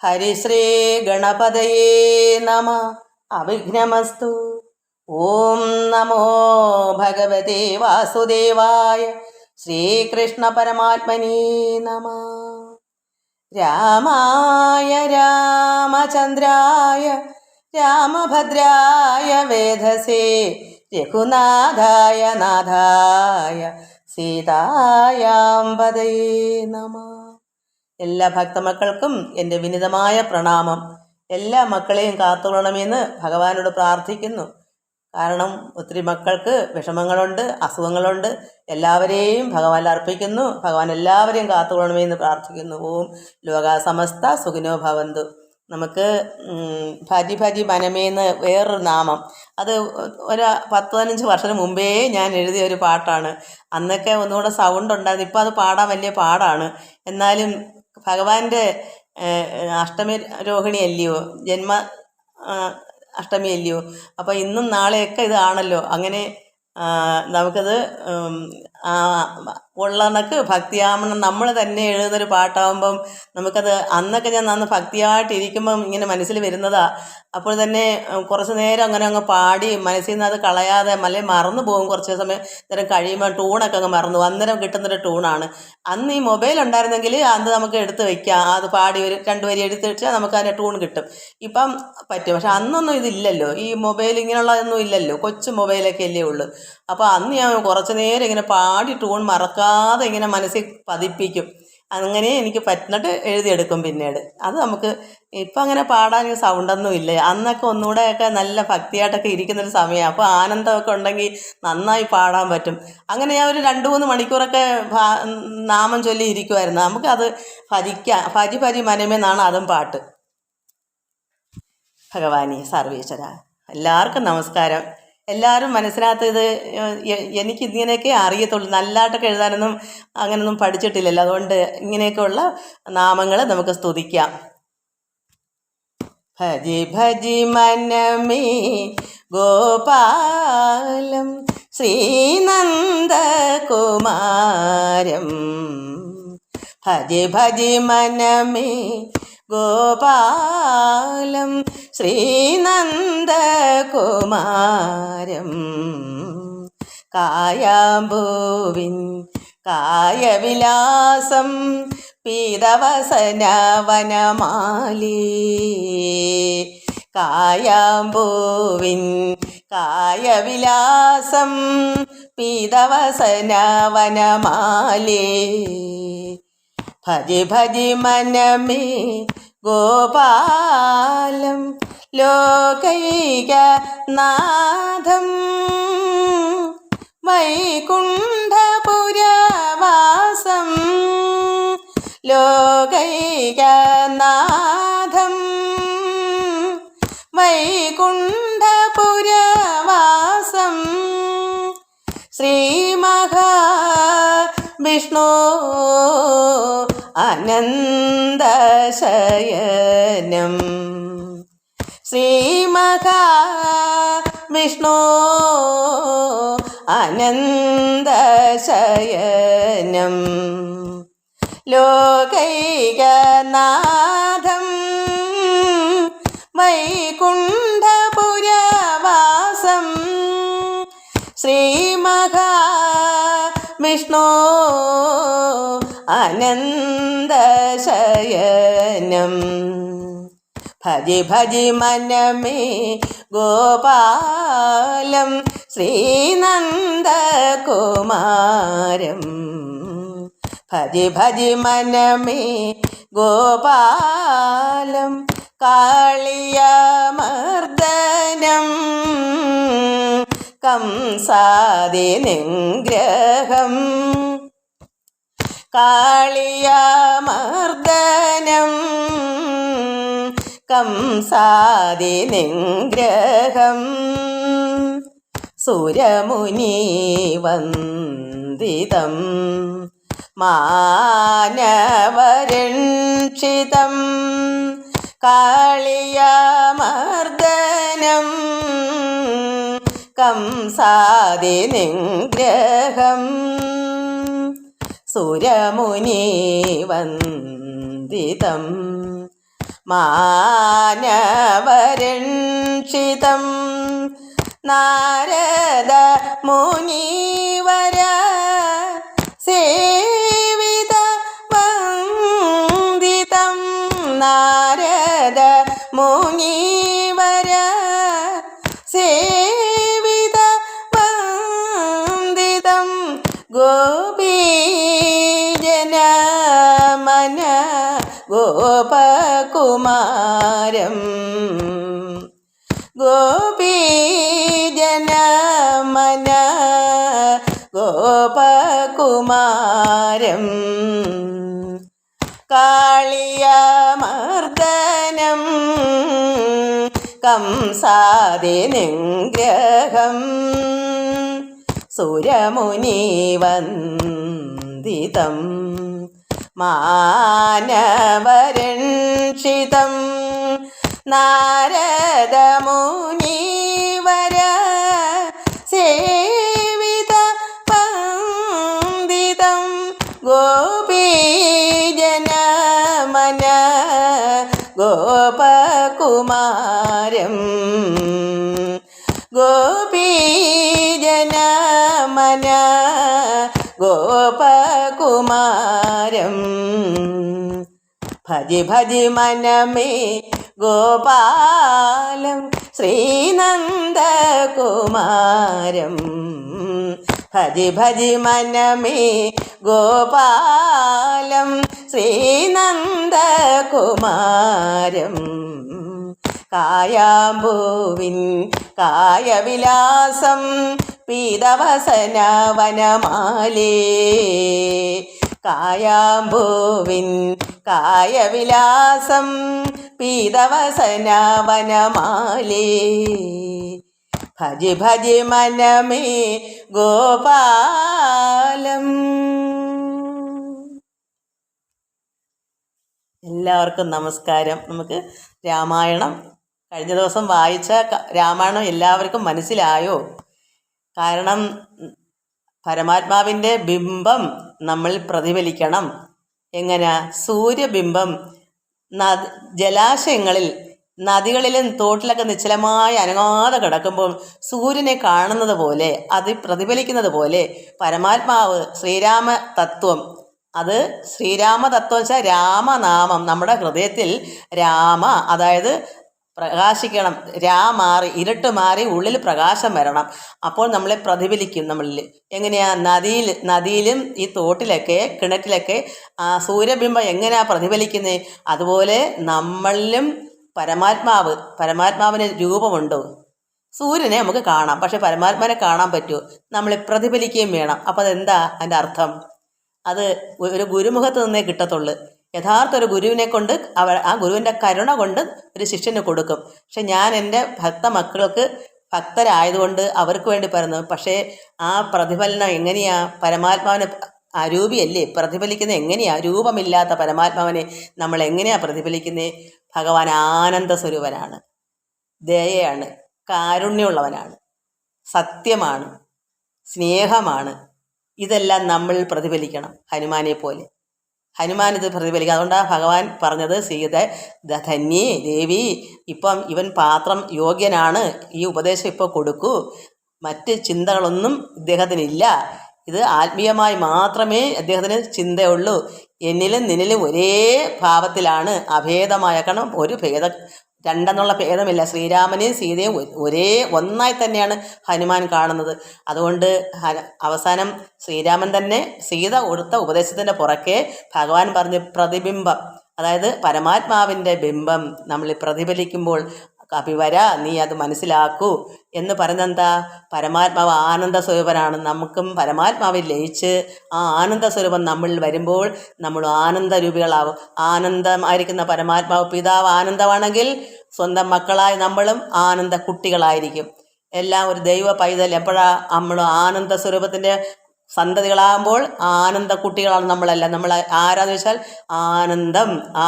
ഹരിശ്രീ ഗണപതയേ നമ. അവിഘ്നമസ്തു. ഓം നമോ ഭഗവതേ വാസുദേവായ. ശ്രീകൃഷ്ണ പരമാത്മനേ നമ. രാമായ രാമചന്ദ്രായ രാമഭദ്രായ വേധസേ രഘുനാഥായ നാഥായ സീതായാം പതയേ നമ. എല്ലാ ഭക്തമക്കൾക്കും എൻ്റെ വിനിതമായ പ്രണാമം. എല്ലാ മക്കളെയും കാത്തുകൊള്ളണമെന്ന് ഭഗവാനോട് പ്രാർത്ഥിക്കുന്നു. കാരണം ഒത്തിരി മക്കൾക്ക് വിഷമങ്ങളുണ്ട്, അസുഖങ്ങളുണ്ട്. എല്ലാവരെയും ഭഗവാനിൽ അർപ്പിക്കുന്നു. ഭഗവാൻ എല്ലാവരെയും കാത്തുകൊള്ളണമെന്ന് പ്രാർത്ഥിക്കുന്നു. ഓം ലോകാ സമസ്ത സുഖിനോ ഭവന്തു. നമുക്ക് ഭജി ഭജി മനമേന്ന് വേറൊരു നാമം, അത് ഒരു 10-15 വർഷത്തിന് മുമ്പേ ഞാൻ എഴുതിയ ഒരു പാട്ടാണ്. അന്നൊക്കെ ഒന്നുകൂടെ സൗണ്ട് ഉണ്ടായിരുന്നു. ഇപ്പോൾ അത് പാടാൻ വലിയ പാടാണ്. എന്നാലും ഭഗവാന്റെ അഷ്ടമി രോഹിണി അല്ലയോ, ജന്മ അഷ്ടമി അല്ലയോ. അപ്പോൾ ഇന്നും നാളെയൊക്കെ ഇതാണല്ലോ. അങ്ങനെ നമുക്കത് ഉള്ളണക്ക് ഭക്തിയാമണം നമ്മൾ തന്നെ എഴുതുന്നൊരു പാട്ടാകുമ്പം നമുക്കത് അന്നൊക്കെ ഞാൻ അന്ന് ഭക്തിയായിട്ടിരിക്കുമ്പം ഇങ്ങനെ മനസ്സിൽ വരുന്നതാ. അപ്പോൾ തന്നെ കുറച്ച് നേരം അങ്ങനെ അങ്ങ് പാടി മനസ്സിൽ നിന്ന് അത് കളയാതെ അല്ലെങ്കിൽ മറന്നു പോകും. കുറച്ച് സമയം നേരം കഴിയുമ്പോൾ ടൂണൊക്കെ അങ്ങ് മറന്നു പോകും. അന്നേരം കിട്ടുന്നൊരു ടൂണാണ്. അന്ന് ഈ മൊബൈൽ ഉണ്ടായിരുന്നെങ്കിൽ അത് നമുക്ക് എടുത്ത് വയ്ക്കാം. അത് പാടി ഒരു 2 വരി എടുത്ത് വെച്ചാൽ നമുക്ക് അതിൻ്റെ ടൂൺ കിട്ടും. ഇപ്പം പറ്റും. പക്ഷെ അന്നൊന്നും ഇതില്ലല്ലോ, ഈ മൊബൈൽ ഇങ്ങനെയുള്ളതൊന്നും ഇല്ലല്ലോ. കൊച്ചു മൊബൈലൊക്കെ അല്ലേ ഉള്ളൂ. അപ്പോൾ അന്ന് ഞാൻ കുറച്ച് നേരം ഇങ്ങനെ പാടി ടൂൺ മറക്കാതെ ഇങ്ങനെ മനസ്സിൽ പതിപ്പിക്കും. അങ്ങനെ എനിക്ക് പറ്റുന്നിട്ട് എഴുതിയെടുക്കും പിന്നീട്. അത് നമുക്ക് ഇപ്പം അങ്ങനെ പാടാൻ സൗണ്ടൊന്നും ഇല്ല. അന്നൊക്കെ ഒന്നുകൂടെയൊക്കെ നല്ല ഭക്തിയായിട്ടൊക്കെ ഇരിക്കുന്നൊരു സമയമാണ്. അപ്പോൾ ആനന്ദമൊക്കെ ഉണ്ടെങ്കിൽ നന്നായി പാടാൻ പറ്റും. അങ്ങനെ ഞാൻ ഒരു 2-3 മണിക്കൂറൊക്കെ നാമം ചൊല്ലി ഇരിക്കുമായിരുന്നു. നമുക്കത് ഭജിക്കാം. ഭജി ഭജി മനമേന്നാണ് അതും പാട്ട്. ഭഗവാനെ സർവേശ്വര, എല്ലാവർക്കും നമസ്കാരം. എല്ലാവരും മനസ്സിനകത്ത് ഇത് എനിക്ക് ഇങ്ങനെയൊക്കെ അറിയത്തുള്ളൂ. നല്ലതായിട്ടൊക്കെ എഴുതാനൊന്നും അങ്ങനെയൊന്നും പഠിച്ചിട്ടില്ലല്ലോ. അതുകൊണ്ട് ഇങ്ങനെയൊക്കെയുള്ള നാമങ്ങൾ നമുക്ക് സ്തുതിക്കാം. ഭജി ഭജി മനമേ ഗോപാലം ശ്രീനന്ദകുമാരം. ഭജി ഭജി മനമേ ഗോപാലം ശ്രീനന്ദകുമാരം. കായാമ്പൂവിൻ കായവിലാസം പീതവസന വനമാലി. കായാമ്പൂവിൻ കായവിലാസം പീതവസന വനമാലി. ഭജി ഭജി മനമേ ഗോപാലം ലോകൈകനാഥം വൈകുണ്ഠപുരവാസം. ലോകൈകനാഥം വൈകുണ്ഠപുരവാസം. ശ്രീമഹാവിഷ്ണു അനന്തശയനം. ശ്രീമഹാവിഷ്ണു അനന്തശയനം. ലോകൈകനാഥം വൈകുണ്ഠപുരവാസം. ശ്രീമഹാവിഷ്ണു അനന്തശയനം. ഭജി ഭജി മനമേ ഗോപാലം ശ്രീനന്ദകുമാരം. ഭജി ഭജി മനമേ ഗോപാലം കാളിയമർദ്ദനം കംസാദിനിഗ്രഹം. കാളിയമർദ്ദനം കംസാദിനിഗ്രഹം. സുരമുനി വന്ദിതം മാനവരക്ഷിതം. കാളിയമർദ്ദനം കംസാദിനിഗ്രഹം. സുരമുനി വന്ദിതം മാനവരക്ഷിതം നാരദ മുനിവര സേവിത വന്ദിതം നാരദ മുനിവര സേവിത വന്ദിതം ഗോപീജനമന ഗോപകുമാരം ഗോപീജനമന ഗോപകുമാരം കാളിയമർദ്ദനം കംസാദി നിഗ്രഹം സുരമുനിവന്ദിതം മാനവരക്ഷിതം നാരദമുനിവര സേവിത വന്ദിതം ഗോപീജനമന ഗോപകുമാരം ഗോപീജനമന ഗോപകുമാരം ഭജി ഭജി മനമേ ഗോപാലം ശ്രീനന്ദകുമാരം ഭജി ഭജി മനമേ ഗോപാലം ശ്രീനന്ദകുമാരം കായാമ്പൂവിൻ കായവിലാസം പീതവസന വനമാലേ കായാമ്പൂവിൻ കായവിലാസം പീതവസന വനമാലേ ഭജി ഭജി മനമേ ഗോപാലം. എല്ലാവർക്കും നമസ്കാരം. നമുക്ക് രാമായണം കഴിഞ്ഞ ദിവസം വായിച്ച രാമായണം എല്ലാവർക്കും മനസ്സിലായോ? കാരണം പരമാത്മാവിൻ്റെ ബിംബം നമ്മൾ പ്രതിഫലിക്കണം. എങ്ങനെ? സൂര്യബിംബം ജലാശയങ്ങളിൽ, നദികളിലും തോട്ടിലൊക്കെ നിശ്ചലമായി അനങ്ങാതെ കിടക്കുമ്പോൾ സൂര്യനെ കാണുന്നത് പോലെ, അത് പ്രതിഫലിക്കുന്നത് പോലെ പരമാത്മാവ് ശ്രീരാമ തത്വം, അത് ശ്രീരാമതത്വം വെച്ചാൽ രാമനാമം നമ്മുടെ ഹൃദയത്തിൽ രാമ, അതായത് പ്രകാശിക്കണം. മാറി ഇരുട്ട് മാറി ഉള്ളിൽ പ്രകാശം വരണം. അപ്പോൾ നമ്മളെ പ്രതിഫലിക്കും നമ്മളിൽ. എങ്ങനെയാ? നദിയിലും ഈ തോട്ടിലൊക്കെ കിണറ്റിലൊക്കെ ആ സൂര്യബിംബം എങ്ങനെയാ പ്രതിഫലിക്കുന്നത്? അതുപോലെ നമ്മളിലും പരമാത്മാവിന് രൂപമുണ്ടോ? സൂര്യനെ നമുക്ക് കാണാം, പക്ഷെ പരമാത്മാവിനെ കാണാൻ പറ്റുമോ? നമ്മളെ പ്രതിഫലിക്കുകയും വേണം. അപ്പോൾ അതെന്താ അതിൻ്റെ അർത്ഥം? അത് ഒരു ഗുരുമുഖത്ത് നിന്നേ കിട്ടത്തുള്ളൂ. യഥാർത്ഥ ഒരു ഗുരുവിനെ കൊണ്ട് ആ ഗുരുവിൻ്റെ കരുണ കൊണ്ട് ഒരു ശിഷ്യന് കൊടുക്കും. പക്ഷെ ഞാൻ എൻ്റെ മക്കൾക്ക് ഭക്തരായതുകൊണ്ട് അവർക്ക് വേണ്ടി പറയുന്നത്. പക്ഷേ ആ പ്രതിഫലനം എങ്ങനെയാ? പരമാത്മാവിന് അരൂപിയല്ലേ പ്രതിഫലിക്കുന്നത്? എങ്ങനെയാ? രൂപമില്ലാത്ത പരമാത്മാവിനെ നമ്മൾ എങ്ങനെയാ പ്രതിഫലിക്കുന്നത്? ഭഗവാൻ ആനന്ദ സ്വരൂപനാണ്, ദയയാണ്, കാരുണ്യമുള്ളവനാണ്, സത്യമാണ്, സ്നേഹമാണ്. ഇതെല്ലാം നമ്മൾ പ്രതിഫലിക്കണം. ഹനുമാനെ പോലെ ഹനുമാൻ ഇത് പ്രതിഫലിക്കുക. അതുകൊണ്ടാണ് ഭഗവാൻ പറഞ്ഞത്, സീത ധന്യേ ദേവി, ഇപ്പം ഇവൻ പാത്രം യോഗ്യനാണ്, ഈ ഉപദേശം ഇപ്പോൾ കൊടുക്കൂ. മറ്റ് ചിന്തകളൊന്നും ഇദ്ദേഹത്തിനില്ല. ഇത് ആത്മീയമായി മാത്രമേ അദ്ദേഹത്തിന് ചിന്തയുള്ളൂ. എന്നിലും നിന്നിലും ഒരേ ഭാവത്തിലാണ്, അഭേദമായ. കാരണം ഒരു രണ്ടെന്നുള്ള ഭേദമില്ല. ശ്രീരാമനെയും സീതയും ഒരേ ഒന്നായി തന്നെയാണ് ഹനുമാൻ കാണുന്നത്. അതുകൊണ്ട് അവസാനം ശ്രീരാമൻ തന്നെ സീത കൊടുത്ത ഉപദേശത്തിൻ്റെ പുറകെ ഭഗവാൻ പറഞ്ഞ് പ്രതിബിംബം, അതായത് പരമാത്മാവിൻ്റെ ബിംബം നമ്മൾ പ്രതിഫലിക്കുമ്പോൾ കപിവര നീ അത് മനസ്സിലാക്കൂ എന്ന് പറഞ്ഞെന്താ? പരമാത്മാവ് ആനന്ദ സ്വരൂപനാണ്. നമുക്കും പരമാത്മാവിൽ ലയിച്ച് ആ ആനന്ദ സ്വരൂപം നമ്മളിൽ വരുമ്പോൾ നമ്മൾ ആനന്ദരൂപികളാവും. ആനന്ദമായിരിക്കുന്ന പരമാത്മാവ് പിതാവ് ആനന്ദമാണെങ്കിൽ സ്വന്തം മക്കളായി നമ്മളും ആനന്ദ കുട്ടികളായിരിക്കും. എല്ലാം ഒരു ദൈവ പൈതൽ എപ്പോഴാണ് നമ്മൾ ആനന്ദ സ്വരൂപത്തിൻ്റെ സന്തതികളാകുമ്പോൾ ആനന്ദ കുട്ടികളാണ് നമ്മളെല്ലാം. നമ്മൾ ആരാന്ന് വെച്ചാൽ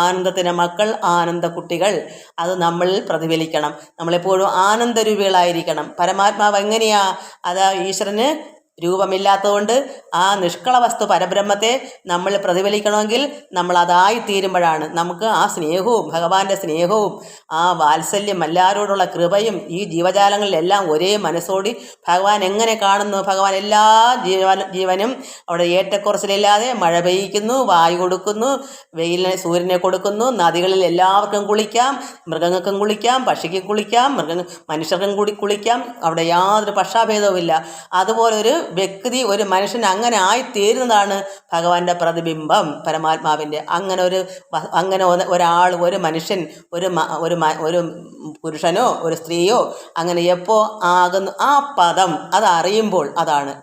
ആനന്ദത്തിൻ്റെ മക്കൾ, ആനന്ദ കുട്ടികൾ. അത് നമ്മളിൽ പ്രതിഫലിക്കണം. നമ്മളെപ്പോഴും ആനന്ദരൂപികളായിരിക്കണം. പരമാത്മാവ് എങ്ങനെയാ? അതാ ഈശ്വരന് രൂപമില്ലാത്തതുകൊണ്ട് ആ നിഷ്കള വസ്തു പരബ്രഹ്മത്തെ നമ്മൾ പ്രതിഫലിക്കണമെങ്കിൽ നമ്മൾ അതായി തീരുമ്പോഴാണ് നമുക്ക് ആ സ്നേഹവും ഭഗവാന്റെ സ്നേഹവും ആ വാത്സല്യം എല്ലാവരോടുള്ള കൃപയും ഈ ജീവജാലങ്ങളിലെല്ലാം ഒരേ മനസ്സോടി ഭഗവാൻ എങ്ങനെ കാണുന്നു. ഭഗവാൻ എല്ലാ ജീവനും അവിടെ ഏറ്റക്കുറച്ചിലില്ലാതെ മഴ പെയ്യിക്കുന്നു, വായു കൊടുക്കുന്നു, വെയിലിനെ സൂര്യനെ കൊടുക്കുന്നു, നദികളിൽ എല്ലാവർക്കും കുളിക്കാം, മൃഗങ്ങൾക്കും കുളിക്കാം, പക്ഷിക്ക് കുളിക്കാം, മനുഷ്യർക്കും കൂടി കുളിക്കാം. അവിടെ യാതൊരു പക്ഷാഭേദവുമില്ല. അതുപോലെ ഒരു വ്യക്തി ഒരു മനുഷ്യൻ അങ്ങനെ ആയിത്തീരുന്നതാണ് ഭഗവാന്റെ പ്രതിബിംബം പരമാത്മാവിൻ്റെ. അങ്ങനെ ഒരാൾ ഒരു മനുഷ്യൻ ഒരു പുരുഷനോ ഒരു സ്ത്രീയോ അങ്ങനെ എപ്പോൾ ആകുന്നു ആ പദം അതറിയുമ്പോൾ അതാണ്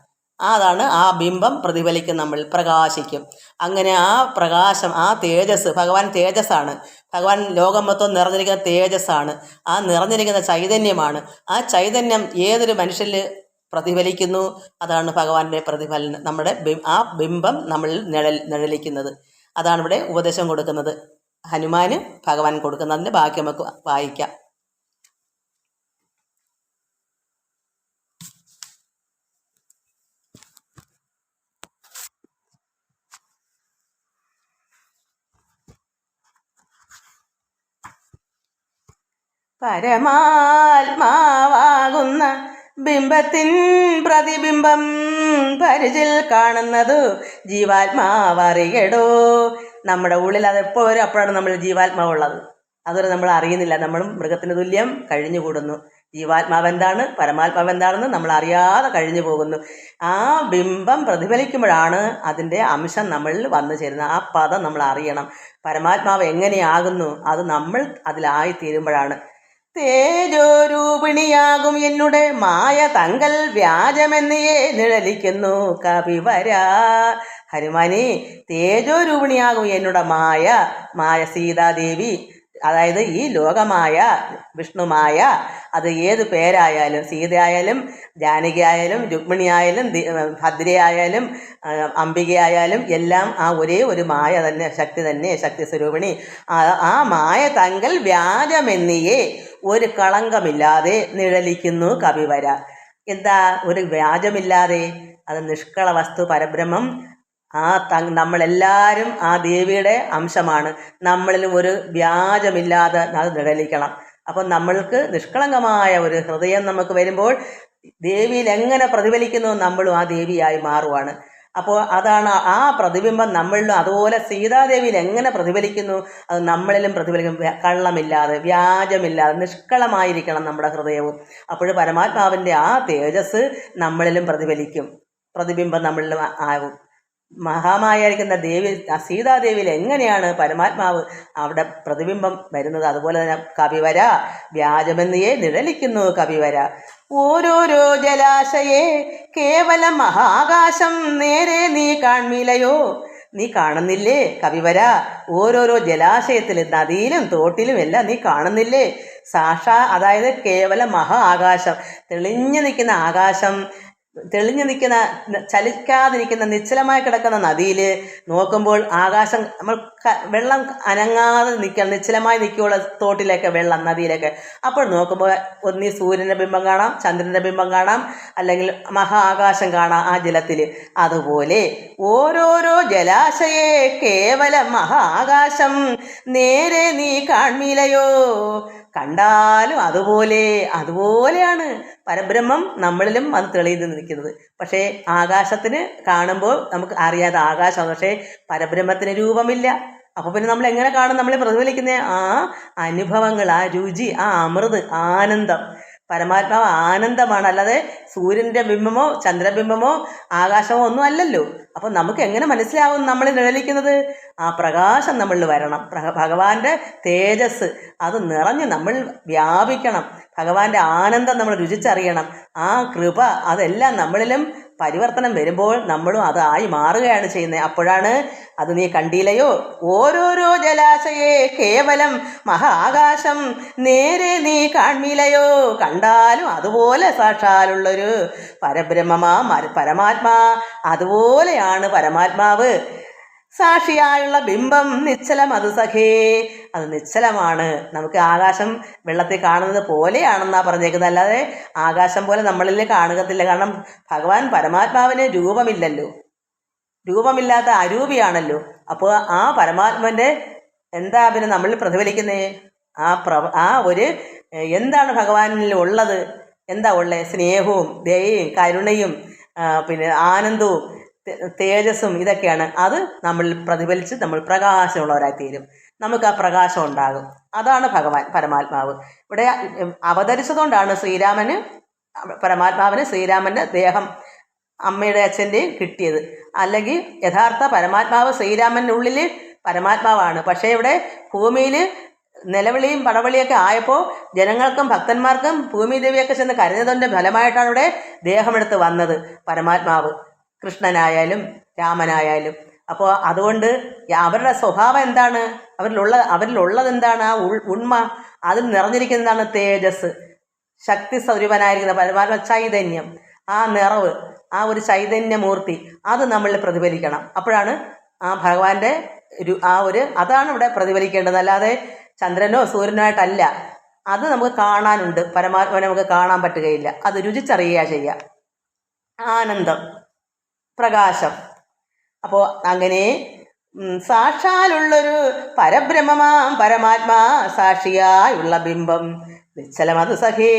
ആ ബിംബം പ്രതിഫലിക്കും, നമ്മൾ പ്രകാശിക്കും. അങ്ങനെ ആ പ്രകാശം ആ തേജസ് ഭഗവാൻ തേജസ്സാണ്. ഭഗവാൻ ലോകം മൊത്തം നിറഞ്ഞിരിക്കുന്ന തേജസ്സാണ്. ആ നിറഞ്ഞിരിക്കുന്ന ചൈതന്യമാണ്. ആ ചൈതന്യം ഏതൊരു മനുഷ്യരിൽ പ്രതിഫലിക്കുന്നു, അതാണ് ഭഗവാന്റെ പ്രതിഫലനം. നമ്മുടെ ആ ബിംബം നമ്മളിൽ നിഴലിക്കുന്നത്. അതാണ് ഇവിടെ ഉപദേശം കൊടുക്കുന്നത്. ഹനുമാന് ഭഗവാൻ കൊടുക്കുന്നതിൻ്റെ ബാക്കി നമുക്ക് വായിക്കാം. പരമാത്മാവാകുന്ന ബിംബത്തിൻ പ്രതിബിംബം പരിചിൽ കാണുന്നതു ജീവാത്മാവറിയടോ. നമ്മുടെ ഉള്ളിൽ അതെപ്പോഴും അപ്പോഴാണ് നമ്മൾ ജീവാത്മാവുള്ളത്. അതൊരു നമ്മൾ അറിയുന്നില്ല. നമ്മളും മൃഗത്തിന് തുല്യം കഴിഞ്ഞുകൂടുന്നു. ജീവാത്മാവ് എന്താണ്, പരമാത്മാവ് എന്താണെന്ന് നമ്മൾ അറിയാതെ കഴിഞ്ഞു പോകുന്നു. ആ ബിംബം പ്രതിഫലിക്കുമ്പോഴാണ് അതിൻ്റെ അംശം നമ്മളിൽ വന്നു ചേരുന്നത്. ആ പദം നമ്മൾ അറിയണം. പരമാത്മാവ് എങ്ങനെയാകുന്നു അത് നമ്മൾ അതിലായിത്തീരുമ്പോഴാണ്. തേജോരൂപിണിയാകും എന്നുടെ മായ തങ്കൽ വ്യാജമെന്നിയെ നിഴലിക്കുന്നു കവിവര. ഹനുമാനെ, തേജോരൂപിണിയാകും എന്നുടെ മായ സീതാദേവി, അതായത് ഈ ലോകമായ വിഷ്ണുമായ, അത് ഏത് പേരായാലും, സീതയായാലും ജാനകി ആയാലും രുക്മിണിയായാലും ഭദ്രയായാലും അംബികയായാലും എല്ലാം ആ ഒരേ ഒരു മായ തന്നെ, ശക്തി തന്നെ, ശക്തി സ്വരൂപിണി. ആ മായ തങ്കൽ വ്യാജമെന്നിയെ ഒരു കളങ്കമില്ലാതെ നിഴലിക്കുന്നു കവിവര. എന്താ ഒരു വ്യാജമില്ലാതെ? അത് നിഷ്കള വസ്തു പരബ്രഹ്മം. നമ്മളെല്ലാവരും ആ ദേവിയുടെ അംശമാണ്. നമ്മളിലും ഒരു വ്യാജമില്ലാതെ അത് നിഴലിക്കണം. അപ്പം നമ്മൾക്ക് നിഷ്കളങ്കമായ ഒരു ഹൃദയം നമുക്ക് വരുമ്പോൾ ദേവിയിൽ എങ്ങനെ പ്രതിഫലിക്കുന്നു നമ്മളും ആ ദേവിയായി മാറുവാണ്. അപ്പോൾ അതാണ് ആ പ്രതിബിംബം നമ്മളിലും. അതുപോലെ സീതാദേവിയിൽ എങ്ങനെ പ്രതിഫലിക്കുന്നു അത് നമ്മളിലും പ്രതിഫലിക്കും. കള്ളമില്ലാതെ, വ്യാജമില്ലാതെ, നിഷ്കളമായിരിക്കണം നമ്മുടെ ഹൃദയവും. അപ്പോൾ പരമാത്മാവിൻ്റെ ആ തേജസ് നമ്മളിലും പ്രതിഫലിക്കും. പ്രതിബിംബം നമ്മളിലും ആകും. മഹാമായിരിക്കുന്ന ദേവി സീതാദേവിയിൽ എങ്ങനെയാണ് പരമാത്മാവ് അവിടെ പ്രതിബിംബം വരുന്നത്, അതുപോലെ തന്നെ കവിവര വ്യാജമെന്നിയെ നിഴലിക്കുന്നു കവിവര. ഓരോരോ ജലാശയെ കേവലം മഹാകാശം നേരെ നീ കാൺമില്ലയോ. നീ കാണുന്നില്ലേ കവിവര? ഓരോരോ ജലാശയത്തിൽ, നദിയിലും തോട്ടിലും എല്ലാം നീ കാണുന്നില്ലേ? അതായത് കേവലം മഹാ ആകാശം, തെളിഞ്ഞു നിൽക്കുന്ന ആകാശം, തെളിഞ്ഞു നിൽക്കുന്ന, ചലിക്കാതിരിക്കുന്ന, നിശ്ചലമായി കിടക്കുന്ന നദിയിൽ നോക്കുമ്പോൾ ആകാശം, നമ്മൾ വെള്ളം അനങ്ങാതെ നിശ്ചലമായി നിൽക്കുകയുള്ള തോട്ടിലേക്ക്, വെള്ളം നദിയിലേക്ക്. അപ്പോൾ നോക്കുമ്പോൾ ഒന്നീ സൂര്യൻ്റെ ബിംബം കാണാം, ചന്ദ്രൻ്റെ ബിംബം കാണാം, അല്ലെങ്കിൽ മഹാ ആകാശം കാണാം ആ ജലത്തിൽ. അതുപോലെ ഓരോരോ ജലാശയെ കേവലം മഹാ ആകാശം നേരെ നീ കാൺമില്ലയോ. കണ്ടാലും അതുപോലെയാണ് പരബ്രഹ്മം നമ്മളിലും അത് തെളിഞ്ഞു നിൽക്കുന്നത്. പക്ഷേ ആകാശത്തിന് കാണുമ്പോൾ നമുക്ക് അറിയാതെ ആകാശം, പക്ഷേ പരബ്രഹ്മത്തിന് രൂപമില്ല. അപ്പോൾ പിന്നെ നമ്മൾ എങ്ങനെ കാണും നമ്മളെ പ്രതിഫലിക്കുന്ന ആ അനുഭവങ്ങൾ, ആ രുചി, ആ അമൃത്, ആനന്ദം. പരമാത്മാവ് ആനന്ദമാണ്, അല്ലാതെ സൂര്യൻ്റെ ബിംബമോ ചന്ദ്രബിംബമോ ആകാശമോ ഒന്നും അല്ലല്ലോ. അപ്പം നമുക്ക് എങ്ങനെ മനസ്സിലാവും നമ്മൾ നിഴലിക്കുന്നത്? ആ പ്രകാശം നമ്മളിൽ വരണം. ഭഗവാന്റെ തേജസ് അത് നിറഞ്ഞ് നമ്മൾ വ്യാപിക്കണം. ഭഗവാന്റെ ആനന്ദം നമ്മൾ രുചിച്ചറിയണം. ആ കൃപ അതെല്ലാം നമ്മളിലും പരിവർത്തനം വരുമ്പോൾ നമ്മളും അതായി മാറുകയാണ് ചെയ്യുന്നത്. അപ്പോഴാണ് അത് നീ കണ്ടില്ലയോ. ഓരോരോ ജലാശയെ കേവലം മഹാകാശം നേരെ നീ കാൺമില്ലയോ. കണ്ടാലും അതുപോലെ സാക്ഷാലുള്ളൊരു പരബ്രഹ്മമാ പരമാത്മാ. അതുപോലെയാണ് പരമാത്മാവ്. സാക്ഷിയായുള്ള ബിംബം നിശ്ചലം അത് സഖേ. അത് നിശ്ചലമാണ്. നമുക്ക് ആകാശം വെള്ളത്തിൽ കാണുന്നത് പോലെയാണെന്നാ പറഞ്ഞേക്കുന്നത്, അല്ലാതെ ആകാശം പോലെ നമ്മളിൽ കാണുകത്തില്ല. കാരണം ഭഗവാൻ പരമാത്മാവിന് രൂപമില്ലല്ലോ, രൂപമില്ലാത്ത അരൂപിയാണല്ലോ. അപ്പോൾ ആ പരമാത്മാവിൻ്റെ എന്താ പിന്നെ നമ്മളിൽ പ്രതിഫലിക്കുന്നേ? ആ ഒരു എന്താണ് ഭഗവാനിൽ ഉള്ളത്? എന്താ ഉള്ളത്? സ്നേഹവും ദയയും കരുണയും പിന്നെ ആനന്ദവും തേജസ്സും ഇതൊക്കെയാണ്. അത് നമ്മൾ പ്രതിഫലിച്ച് നമ്മൾ പ്രകാശമുള്ളവരായി തീരും. നമുക്ക് ആ പ്രകാശം ഉണ്ടാകും. അതാണ് ഭഗവാൻ പരമാത്മാവ്. ഇവിടെ അവതരിച്ചതുകൊണ്ടാണ് പരമാത്മാവിന് ശ്രീരാമൻ്റെ ദേഹം അമ്മയുടെ അച്ഛൻ്റെയും കിട്ടിയത്. അല്ലെങ്കിൽ യഥാർത്ഥ പരമാത്മാവ് ശ്രീരാമൻ്റെ ഉള്ളിൽ പരമാത്മാവാണ്. പക്ഷേ ഇവിടെ ഭൂമിയിൽ നിലവിളിയും പടവിളിയൊക്കെ ആയപ്പോൾ ജനങ്ങൾക്കും ഭക്തന്മാർക്കും ഭൂമിദേവിയൊക്കെ ചെന്ന് കരഞ്ഞതിൻ്റെ ഫലമായിട്ടാണ് ഇവിടെ ദേഹമെടുത്ത് വന്നത് പരമാത്മാവ്, കൃഷ്ണനായാലും രാമനായാലും. അപ്പോൾ അതുകൊണ്ട് അവരുടെ സ്വഭാവം എന്താണ്? അവരിലുള്ളത് എന്താണ്? ആ ഉണ്മ, അതിൽ നിറഞ്ഞിരിക്കുന്നതാണ് തേജസ്, ശക്തി സ്വരൂപനായിരിക്കുന്ന പരമാത്മ ചൈതന്യം, ആ നിറവ്, ആ ഒരു ചൈതന്യമൂർത്തി, അത് നമ്മളിൽ പ്രതിഫലിക്കണം. അപ്പോഴാണ് ആ ഭഗവാന്റെ അതാണ് ഇവിടെ പ്രതിഫലിക്കേണ്ടത്. അല്ലാതെ ചന്ദ്രനോ സൂര്യനോ ആയിട്ടല്ല. അത് നമുക്ക് കാണാനുണ്ട്. പരമാത്മാവിനെ നമുക്ക് കാണാൻ പറ്റുകയില്ല. അത് രുചിച്ചറിയുക ചെയ്യുക. ആനന്ദം, പ്രകാശം. അപ്പോൾ അങ്ങനെ സാക്ഷാലുള്ളൊരു പരബ്രഹ്മമാം പരമാത്മാ സാക്ഷിയായുള്ള ബിംബം നിശ്ചലമത് സഖേ.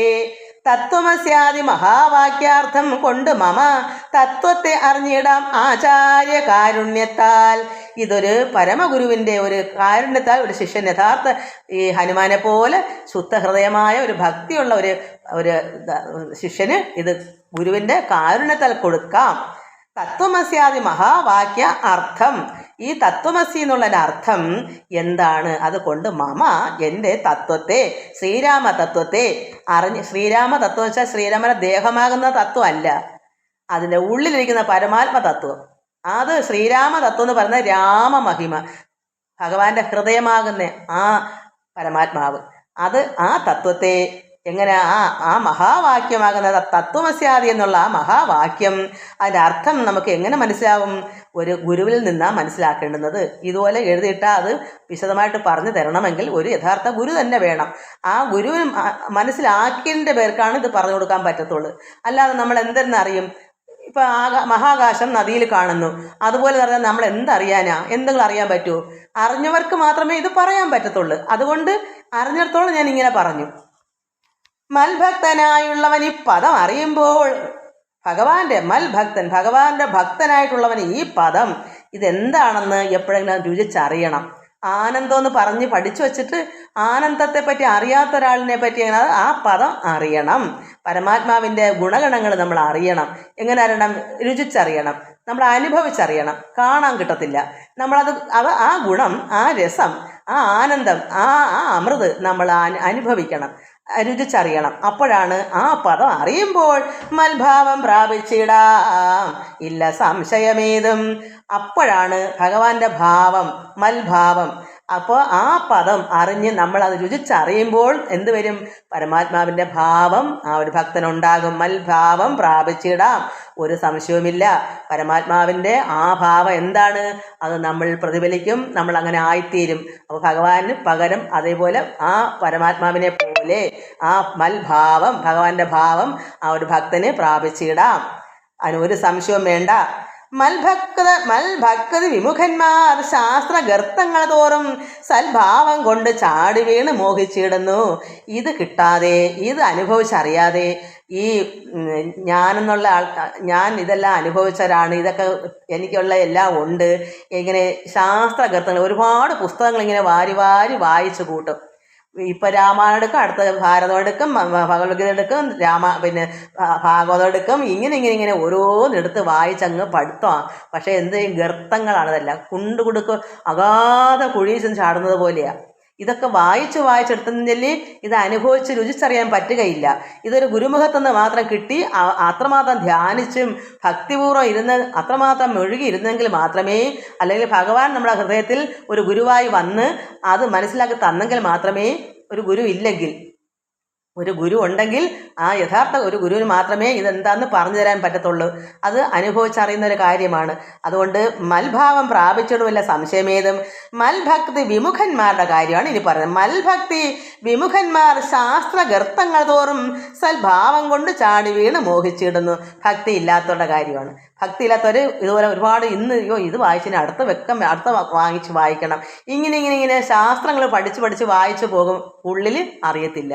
തത്വമസ്യാദി മഹാവാക്യാർത്ഥം കൊണ്ട് മമ തത്വത്തെ അറിഞ്ഞിടാം ആചാര്യ കാരുണ്യത്താൽ. ഇതൊരു പരമഗുരുവിൻ്റെ ഒരു കാരുണ്യത്താൽ ഒരു ശിഷ്യൻ, യഥാർത്ഥ ഈ ഹനുമാനെ പോലെ ശുദ്ധഹൃദയമായ ഒരു ഭക്തിയുള്ള ഒരു ശിഷ്യന് ഇത് ഗുരുവിൻ്റെ കാരുണ്യത്താൽ കൊടുക്കാം. തത്വമസ്യാദി മഹാവാക്യ അർത്ഥം. ഈ തത്വമസി എന്നുള്ളതിൻ്റെ അർത്ഥം എന്താണ്? അതുകൊണ്ട് മമ എൻ്റെ തത്വത്തെ, ശ്രീരാമ തത്വത്തെ അറിഞ്ഞ്, ശ്രീരാമ തത്വം വെച്ചാൽ ശ്രീരാമൻ്റെ ദേഹമാകുന്ന തത്വമല്ല, അതിൻ്റെ ഉള്ളിലിരിക്കുന്ന പരമാത്മ തത്വം. അത് ശ്രീരാമ തത്വം എന്ന് പറയുന്നത് രാമമഹിമ, ഭഗവാന്റെ ഹൃദയമാകുന്ന ആ പരമാത്മാവ്. അത് ആ തത്വത്തെ എങ്ങനെ ആ മഹാവാക്യമാകുന്ന തത്വമസ്യാദി എന്നുള്ള ആ മഹാവാക്യം, അതിൻ്റെ അർത്ഥം നമുക്ക് എങ്ങനെ മനസ്സിലാവും? ഒരു ഗുരുവിൽ നിന്നാണ് മനസ്സിലാക്കേണ്ടുന്നത്. ഇതുപോലെ എഴുതിയിട്ടാൽ അത് വിശദമായിട്ട് പറഞ്ഞു തരണമെങ്കിൽ ഒരു യഥാർത്ഥ ഗുരു തന്നെ വേണം. ആ ഗുരുവിന് മനസ്സിലാക്കിയതിൻ്റെ പേർക്കാണ് ഇത് പറഞ്ഞു കൊടുക്കാൻ പറ്റത്തുള്ളൂ. അല്ലാതെ നമ്മൾ എന്തെന്നറിയും? ഇപ്പം മഹാകാശം നദിയിൽ കാണുന്നു, അതുപോലെ പറഞ്ഞാൽ നമ്മൾ എന്തറിയാനാ? എന്തെങ്കിലും അറിയാൻ പറ്റുമോ? അറിഞ്ഞവർക്ക് മാത്രമേ ഇത് പറയാൻ പറ്റത്തുള്ളൂ. അതുകൊണ്ട് അറിഞ്ഞിടത്തോളം ഞാൻ ഇങ്ങനെ പറഞ്ഞു. മൽഭക്തനായുള്ളവൻ ഈ പദം അറിയുമ്പോൾ, ഭഗവാന്റെ ഭക്തനായിട്ടുള്ളവൻ ഈ പദം ഇതെന്താണെന്ന് എപ്പോഴെങ്കിലും രുചിച്ചറിയണം. ആനന്ദം എന്ന് പറഞ്ഞ് പഠിച്ചു വച്ചിട്ട് ആനന്ദത്തെ പറ്റി അറിയാത്ത ഒരാളിനെ പറ്റി ആ പദം അറിയണം. പരമാത്മാവിൻ്റെ ഗുണഗണങ്ങൾ നമ്മൾ അറിയണം. എങ്ങനെ അറിയണം? രുചിച്ചറിയണം, നമ്മൾ അനുഭവിച്ചറിയണം. കാണാൻ കിട്ടത്തില്ല. ആ ഗുണം, ആ രസം, ആ ആനന്ദം, ആ അമൃത് നമ്മൾ അനുഭവിക്കണം, രുചിച്ചറിയണം. അപ്പോഴാണ് ആ പദം അറിയുമ്പോൾ മൽഭാവം പ്രാപിച്ചിടാം, ഇല്ല സംശയമേതും. അപ്പോഴാണ് ഭഗവാന്റെ ഭാവം, മൽഭാവം. അപ്പോൾ ആ പദം അറിഞ്ഞ് നമ്മളത് രുചിച്ചറിയുമ്പോൾ എന്ത് വരും? പരമാത്മാവിൻ്റെ ഭാവം ആ ഒരു ഭക്തനുണ്ടാകും. മൽഭാവം പ്രാപിച്ചിടാം, ഒരു സംശയവുമില്ല. പരമാത്മാവിൻ്റെ ആ ഭാവം എന്താണ്? അത് നമ്മൾ പ്രതിഫലിക്കും, നമ്മൾ അങ്ങനെ ആയിത്തീരും. അപ്പോൾ ഭഗവാന് പകരം അതേപോലെ ആ പരമാത്മാവിനെ പോലെ ആ മൽഭാവം, ഭഗവാന്റെ ഭാവം ആ ഒരു ഭക്തന് പ്രാപിച്ചിടാം. അതിന് ഒരു സംശയവും വേണ്ട. മൽഭക്തി വിമുഖന്മാർ ശാസ്ത്രഗർത്തങ്ങൾ തോറും സൽഭാവം കൊണ്ട് ചാടി വീണ് മോഹിച്ചിടുന്നു. ഇത് കിട്ടാതെ, ഇത് അനുഭവിച്ചറിയാതെ, ഈ ഞാനെന്നുള്ള ഞാൻ ഇതെല്ലാം അനുഭവിച്ചവരാണ്, ഇതൊക്കെ എനിക്കുള്ള എല്ലാം ഉണ്ട്, ഇങ്ങനെ ശാസ്ത്രഗർത്തങ്ങൾ ഒരുപാട് പുസ്തകങ്ങൾ ഇങ്ങനെ വാരി വാരി വായിച്ചു കൂട്ടും. ഇപ്പം രാമായണം എടുക്കും, അടുത്ത ഭാരതം എടുക്കും, ഭഗവത്ഗീത എടുക്കും, ഭാഗവതം എടുക്കും, ഇങ്ങനെ ഓരോന്നെടുത്ത് വായിച്ചങ്ങ് പഠിത്തമാണ്. പക്ഷേ എന്ത് ചെയ്യും? ഗർത്തങ്ങളാണ് ഇതെല്ലാം. കുണ്ടുകുടുക്ക് അഗാധ കുഴിയിൽ ചെന്ന് ചാടുന്നത് പോലെയാണ്. ഇതൊക്കെ വായിച്ചെടുത്തതിൽ ഇത് അനുഭവിച്ച് രുചിച്ചറിയാൻ പറ്റുകയില്ല. ഇതൊരു ഗുരുമുഖത്തുനിന്ന് മാത്രം കിട്ടി അത്രമാത്രം ധ്യാനിച്ചും ഭക്തിപൂർവ്വം ഇരുന്ന് അത്രമാത്രം മുഴുകി ഇരുന്നെങ്കിൽ മാത്രമേ, അല്ലെങ്കിൽ ഭഗവാൻ നമ്മുടെ ഹൃദയത്തിൽ ഒരു ഗുരുവായി വന്ന് അത് മനസ്സിലാക്കി തന്നെങ്കിൽ മാത്രമേ, ഒരു ഗുരു ഇല്ലെങ്കിൽ ഒരു ഗുരു ഉണ്ടെങ്കിൽ ആ യഥാർത്ഥ ഒരു ഗുരുവിന് മാത്രമേ ഇതെന്താന്ന് പറഞ്ഞു തരാൻ പറ്റത്തുള്ളൂ. അത് അനുഭവിച്ചറിയുന്ന ഒരു കാര്യമാണ്. അതുകൊണ്ട് മൽഭാവം പ്രാപിച്ചിടുമില്ല സംശയമേതും. മൽഭക്തി വിമുഖന്മാരുടെ കാര്യമാണ് ഇനി പറയുന്നത്. മൽഭക്തി വിമുഖന്മാർ ശാസ്ത്രഗർത്തങ്ങൾ തോറും സൽഭാവം കൊണ്ട് ചാടി വീണ് മോഹിച്ചിടുന്നു. ഭക്തി ഇല്ലാത്തവരുടെ കാര്യമാണ്. ഭക്തി ഇല്ലാത്തവർ ഇതുപോലെ ഒരുപാട് ഇത് വായിച്ചിന് അടുത്ത വാങ്ങിച്ച് വായിക്കണം, ഇങ്ങനെ ശാസ്ത്രങ്ങൾ പഠിച്ച് വായിച്ചു പോകും. ഉള്ളിൽ അറിയത്തില്ല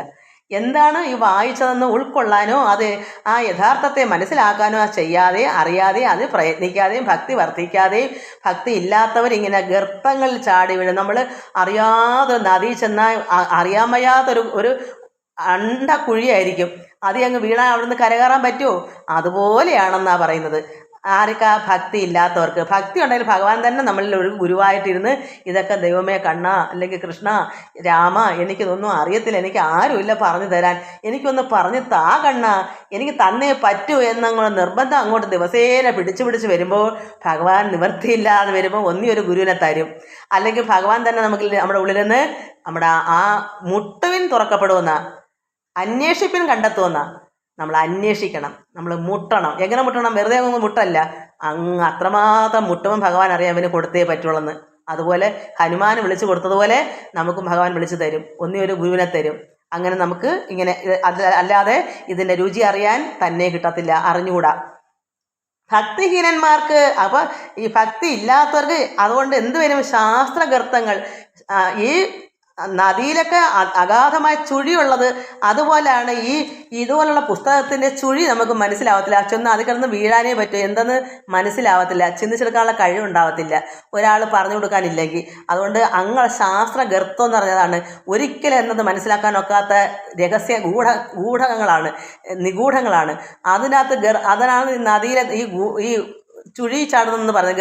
എന്താണ് ഈ വായിച്ചതെന്ന് ഉൾക്കൊള്ളാനോ അത് ആ യഥാർത്ഥത്തെ മനസ്സിലാക്കാനോ ചെയ്യാതെ അറിയാതെ അത് പ്രയത്നിക്കാതെയും ഭക്തി വർദ്ധിക്കാതെയും ഭക്തി ഇല്ലാത്തവരിങ്ങനെ ഗർത്തങ്ങളിൽ ചാടി വീഴും. നമ്മൾ അറിയാതെ നദി ചെന്നാൽ അറിയാൻ വയ്യാത്തൊരു അണ്ടക്കുഴിയായിരിക്കും. അത് അങ്ങ് വീണാൽ അവിടുന്ന് കരകയറാൻ പറ്റുമോ? അതുപോലെയാണെന്നാണ് പറയുന്നത്. ആർക്കാ? ഭക്തി ഇല്ലാത്തവർക്ക്. ഭക്തി ഉണ്ടെങ്കിൽ ഭഗവാൻ തന്നെ നമ്മളിൽ ഒരു ഗുരുവായിട്ടിരുന്ന് ഇതൊക്കെ ദൈവമേ കണ്ണ അല്ലെങ്കിൽ കൃഷ്ണ രാമ എനിക്കിതൊന്നും അറിയത്തില്ല, എനിക്ക് ആരുമില്ല പറഞ്ഞു തരാൻ, എനിക്കൊന്ന് പറഞ്ഞ് താ കണ്ണ, എനിക്ക് തന്നേ പറ്റൂ എന്നങ്ങോട്ട് നിർബന്ധം അങ്ങോട്ട് ദിവസേന പിടിച്ച് വരുമ്പോൾ ഭഗവാൻ നിവൃത്തിയില്ലാതെ വരുമ്പോൾ ഒരു ഗുരുവിനെ തരും. അല്ലെങ്കിൽ ഭഗവാൻ തന്നെ നമ്മുടെ ഉള്ളിൽ നിന്ന് നമ്മുടെ ആ മുട്ടുവിൻ തുറക്കപ്പെടുമെന്ന അന്വേഷിപ്പിൻ കണ്ടെത്തുമെന്ന. നമ്മൾ അന്വേഷിക്കണം, നമ്മൾ മുട്ടണം. എങ്ങനെ മുട്ടണം? വെറുതെ ഒന്നും മുട്ടല്ല, അത്രമാത്രം മുട്ടുമ്പോൾ ഭഗവാൻ അറിയാം അവന് കൊടുത്തേ പറ്റുള്ളൂ. അതുപോലെ ഹനുമാൻ വിളിച്ചു കൊടുത്തതുപോലെ നമുക്കും ഭഗവാൻ വിളിച്ചു തരും, ഒരു ഗുരുവിനെ തരും. അങ്ങനെ നമുക്ക് ഇങ്ങനെ അല്ലാതെ ഇതിൻ്റെ രുചി അറിയാൻ തന്നെ കിട്ടത്തില്ല, അറിഞ്ഞുകൂടാ. ഭക്തിഹീനന്മാർക്ക് അപ്പം ഈ ഭക്തി ഇല്ലാത്തവർക്ക് അതുകൊണ്ട് എന്ത് വരും? ശാസ്ത്രഗർത്തങ്ങൾ. ഈ നദിയിലൊക്കെ അഗാധമായ ചുഴിയുള്ളത് അതുപോലെയാണ് ഇതുപോലുള്ള പുസ്തകത്തിൻ്റെ ചുഴി നമുക്ക് മനസ്സിലാവത്തില്ല. ചെന്ന് അത് കിടന്ന് വീഴാനേ പറ്റും, എന്തെന്ന് മനസ്സിലാവത്തില്ല, ചിന്തിച്ചെടുക്കാനുള്ള കഴിവുണ്ടാവത്തില്ല ഒരാൾ പറഞ്ഞു കൊടുക്കാനില്ലെങ്കിൽ. അതുകൊണ്ട് ശാസ്ത്ര ഗർത്തം എന്ന് പറഞ്ഞതാണ് ഒരിക്കലും എന്നത് മനസ്സിലാക്കാനൊക്കാത്ത രഹസ്യ നിഗൂഢങ്ങളാണ്. അതിനാണ് നദിയിലെ ഈ ചുഴി ചാടുന്നെന്ന് പറഞ്ഞത്.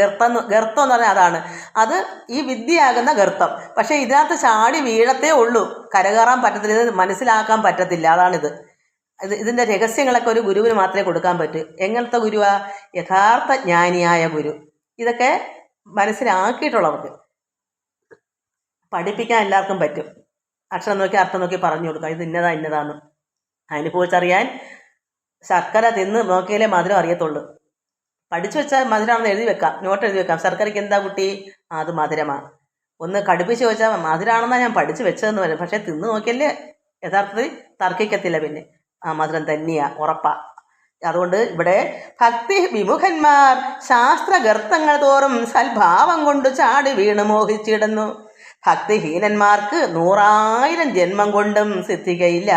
ഗർത്തം എന്ന് പറഞ്ഞാൽ അതാണ്. അത് ഈ വിദ്യയാകുന്ന ഗർത്തം. പക്ഷേ ഇതിനകത്ത് ചാടി വീഴത്തേ ഉള്ളൂ, കരകയറാൻ പറ്റത്തില്ല, ഇത് മനസ്സിലാക്കാൻ പറ്റത്തില്ല. അതാണിത്. ഇതിൻ്റെ രഹസ്യങ്ങളൊക്കെ ഒരു ഗുരുവിന് മാത്രമേ കൊടുക്കാൻ പറ്റൂ. എങ്ങനത്തെ ഗുരുവാ? യഥാർത്ഥ ജ്ഞാനിയായ ഗുരു. ഇതൊക്കെ മനസ്സിലാക്കിയിട്ടുള്ളവർക്ക് പഠിപ്പിക്കാൻ എല്ലാവർക്കും പറ്റും. അക്ഷരം നോക്കി അർത്ഥം നോക്കി പറഞ്ഞു കൊടുക്കാം, ഇത് ഇന്നതാന്ന് അനുഭവിച്ചറിയാൻ. ശർക്കര തിന്ന് നോക്കിയാലേ മധുരം അറിയത്തുള്ളൂ. പഠിച്ചു വെച്ചാൽ മധുരമാണെന്ന് എഴുതി വെക്കാം, നോട്ട് എഴുതി വെക്കാം. ശർക്കരയ്ക്ക് എന്താ കുട്ടി? അത് മധുരമാണ്. ഒന്ന് കടുപ്പിച്ച് വെച്ചാൽ മധുരമാണെന്നാണ് ഞാൻ പഠിച്ചു വെച്ചതെന്ന് വരും. പക്ഷേ തിന്ന് നോക്കിയല്ലേ യഥാർത്ഥത്തിൽ തർക്കിക്കത്തില്ല. പിന്നെ മധുരം തന്നെയാണ്, ഉറപ്പാ. അതുകൊണ്ട് ഇവിടെ ഭക്തി വിമുഖന്മാർ ശാസ്ത്രഗർത്തങ്ങൾ തോറും സൽഭാവം കൊണ്ട് ചാടി വീണ് മോഹിച്ചിടുന്നു. ഭക്തിഹീനന്മാർക്ക് 100,000 ജന്മം കൊണ്ടും സിദ്ധിക്കയില്ല